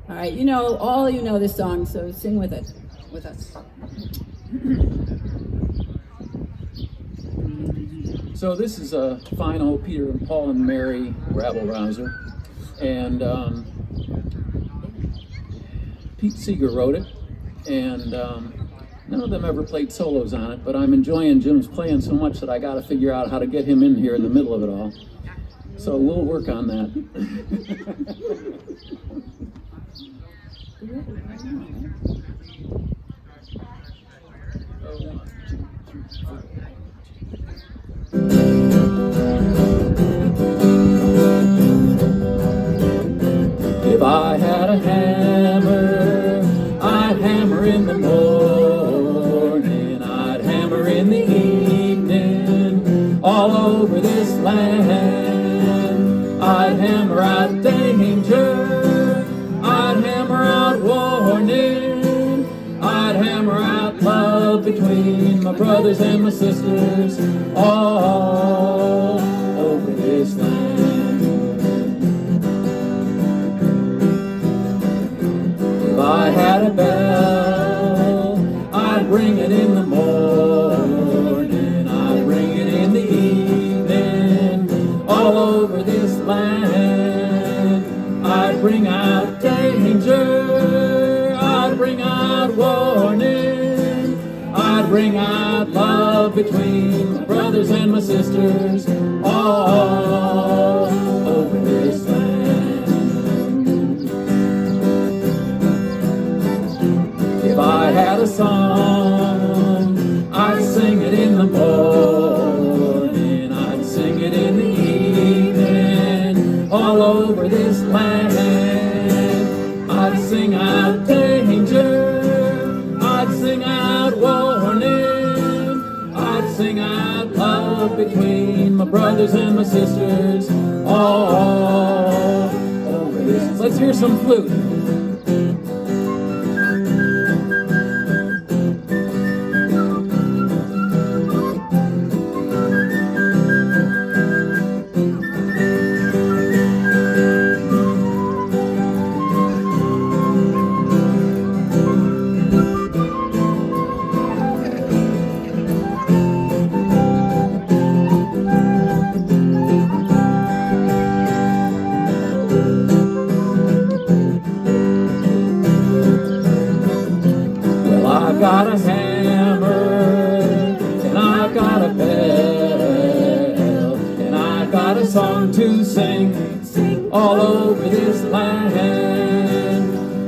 All right, all you know this song, so sing with it, with us. So this is a fine old Peter and Paul and Mary rabble rouser, and Pete Seeger wrote it, and none of them ever played solos on it, but I'm enjoying Jim's playing so much that I got to figure out how to get him in here in the middle of it all. So we'll work on that. If I had a hammer, I'd hammer in the morning, I'd hammer in the evening, all over this land. I'd hammer out danger, I'd hammer out warning, I'd hammer out love between my brothers and my sisters, all over this land. If I had a bell, I'd ring it in the morning, I'd ring it in the evening, all over this land. I'd bring out danger, I'd bring out warning, I'd bring out love between my brothers and my sisters, all over this land. If I had a song, I'd sing it in the morning, I'd sing it in the evening, all over this land. I'd sing out danger, I'd sing out warning, I'd sing out love between my brothers and my sisters, all over this. Let's hear some flute. I've got a hammer, and I've got a bell, and I've got a song to sing all over this land.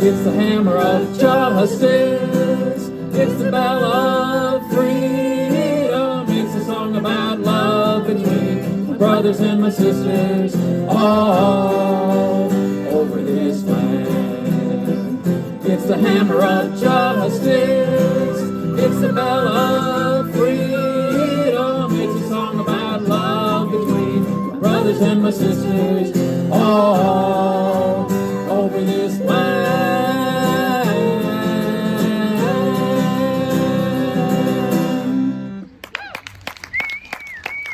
It's the hammer of justice, It's the bell of freedom. It's a song about love between my brothers and my sisters all over this land. It's the hammer of justice. It's the bell of freedom. It's a song about love between my brothers and my sisters all over this land.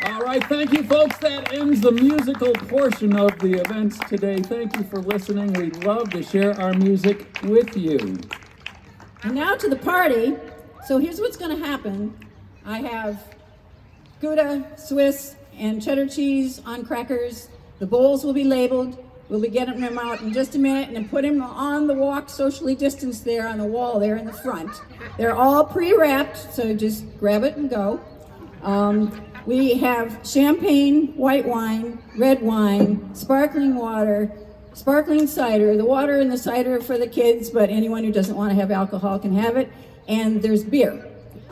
All right, thank you, folks. That ends the musical portion of the events today. Thank you for listening. We'd love to share our music with you. And now to the party. So here's what's going to happen. I have Gouda, Swiss, and cheddar cheese on crackers. The bowls will be labeled. We'll be getting them out in just a minute and then put them on the walk, socially distanced there on the wall there in the front. They're all pre-wrapped, so just grab it and go. We have champagne, white wine, red wine, sparkling water, sparkling cider. The water and the cider are for the kids, but anyone who doesn't want to have alcohol can have it. And there's beer.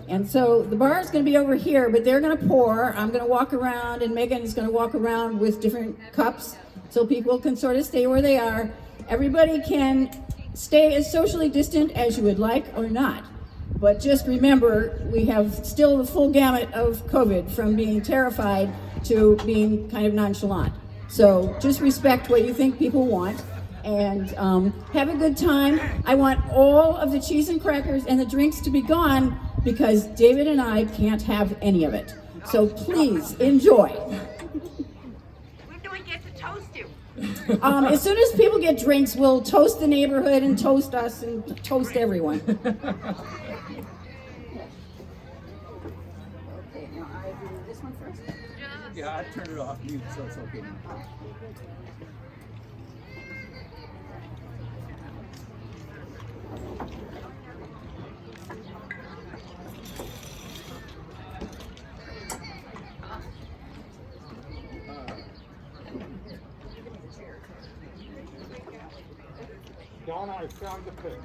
And so the bar is going to be over here, but they're going to pour. I'm going to walk around, and Megan is going to walk around with different cups so people can sort of stay where they are. Everybody can stay as socially distant as you would like or not. But just remember, we have still the full gamut of COVID, from being terrified to being kind of nonchalant. So just respect what you think people want. And have a good time. I want all of the cheese and crackers and the drinks to be gone because David and I can't have any of it. So please enjoy. When do we get to toast you? As soon as people get drinks, we'll toast the neighborhood and toast us and toast everyone. Okay, now I do this one first. Yeah, I turned it off mute, so it's okay. Donna, I found the pit.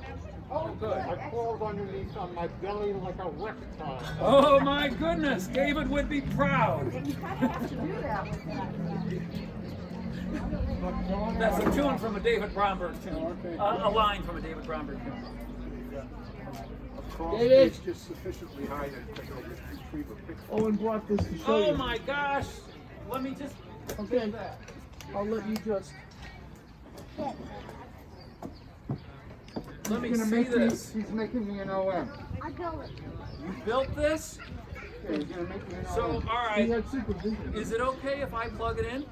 Oh, good. I crawled underneath on my belly like a reptile. Oh my goodness, David would be proud. That's a tune from a David Bromberg tune. A line from a David Bromberg tune. David, it's just sufficiently high to retrieve a picture. Owen brought this to show Oh you. my gosh. Let me just Okay, do that. I'll let you just. Let me He's gonna see make this. He's making me an OM. You built this? Yeah, he's gonna make me an So, OM. all He right. had supervision. Is it okay if I plug it in?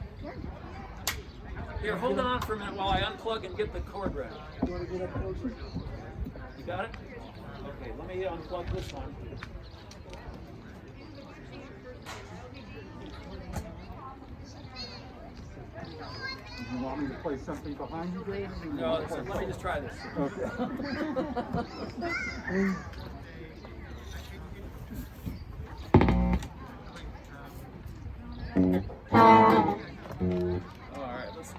Here, hold on for a minute while I unplug and get the cord ready. You want to get up closer? You got it? Okay, let me unplug this one. You want me to play something behind you, Dave? No, let me just try this. Okay. All right, let's.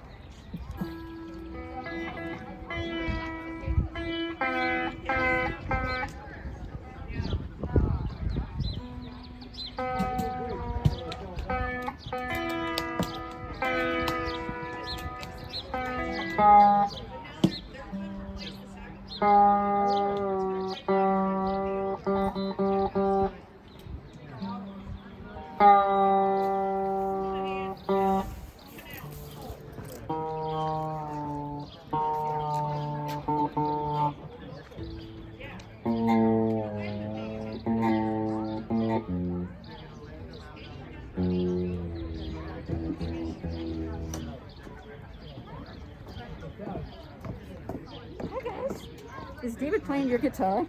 Is David playing your guitar?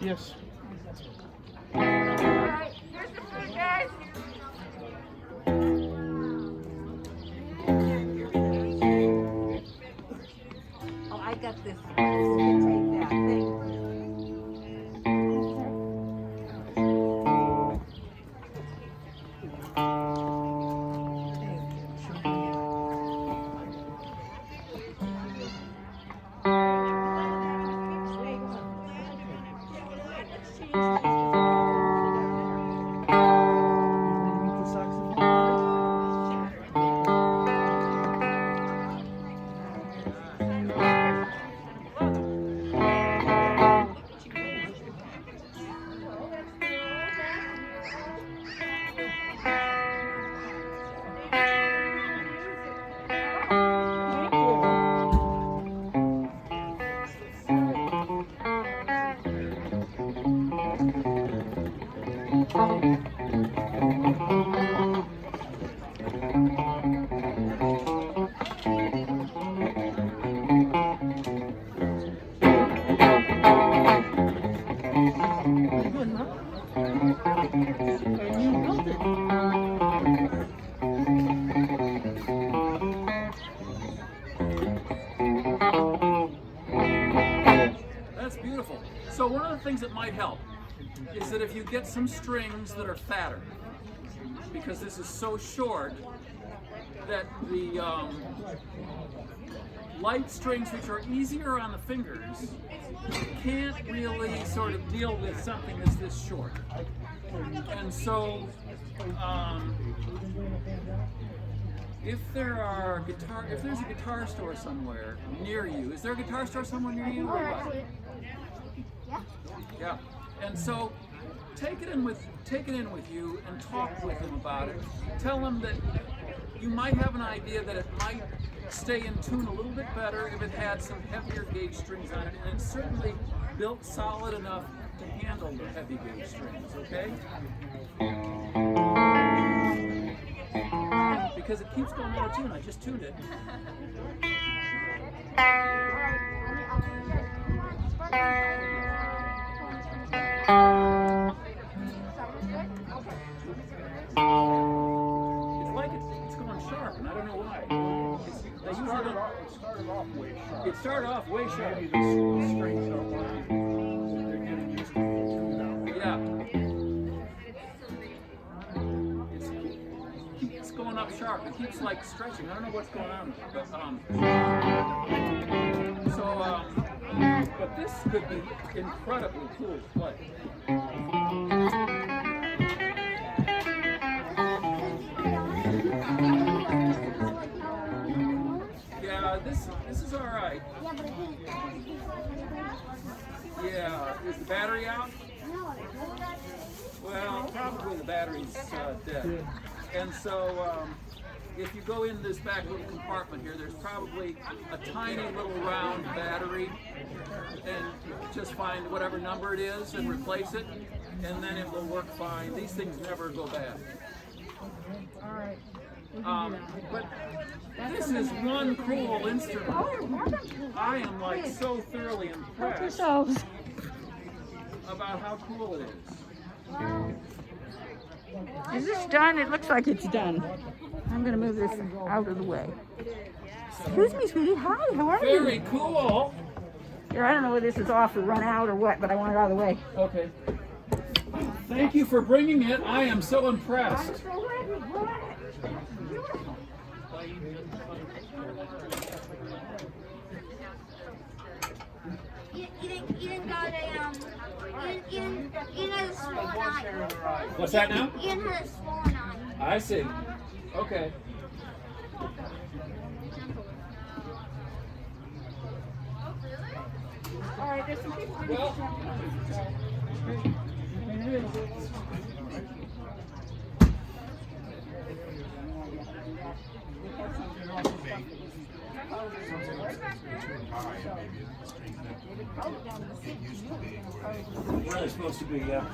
Yes. Alright, here's the food, guys. Oh, I got this. Take that thing. the saxophone? That's beautiful. So one of the things that might help is that if you get some strings that are fatter, because this is so short that the light strings, which are easier on the fingers, can't really sort of deal with something that's this short. And so if there's a guitar store somewhere near you, is there a guitar store somewhere near you? Or what? Yeah. And so take it in with you and talk with him about it. Tell him that you might have an idea that it might stay in tune a little bit better if it had some heavier gauge strings on it, and it's certainly built solid enough to handle the heavy gauge strings, okay? Because it keeps going out of tune. I just tuned it. It's like it's going sharp, and I don't know why. It started off way sharp. It started off way sharp. Maybe the strings don't work. They're getting used to it now. Yeah. It keeps going up sharp. It keeps like stretching. I don't know what's going on, but but this could be incredibly cool to play. Yeah, this is all right. Yeah, is the battery out? Well, probably the battery's dead. And so if you go in this back little compartment here, there's probably a tiny little round battery, and just find whatever number it is and replace it, and then it will work fine. These things never go bad. All right. But this is one cool instrument. I am like so thoroughly impressed about how cool it is. Is this done? It looks like it's done. I'm going to move this out of the way. Excuse me, sweetie. Hi, how are you? Very cool. Here, I don't know whether this is off or run out or what, but I want it out of the way. Okay. Thank you for bringing it. I am so impressed. Ian got a Ian has a swollen eye. What's that now? Ian has a swollen eye. I see. Okay. All right, there's some people. Well, where they're supposed to be, yeah.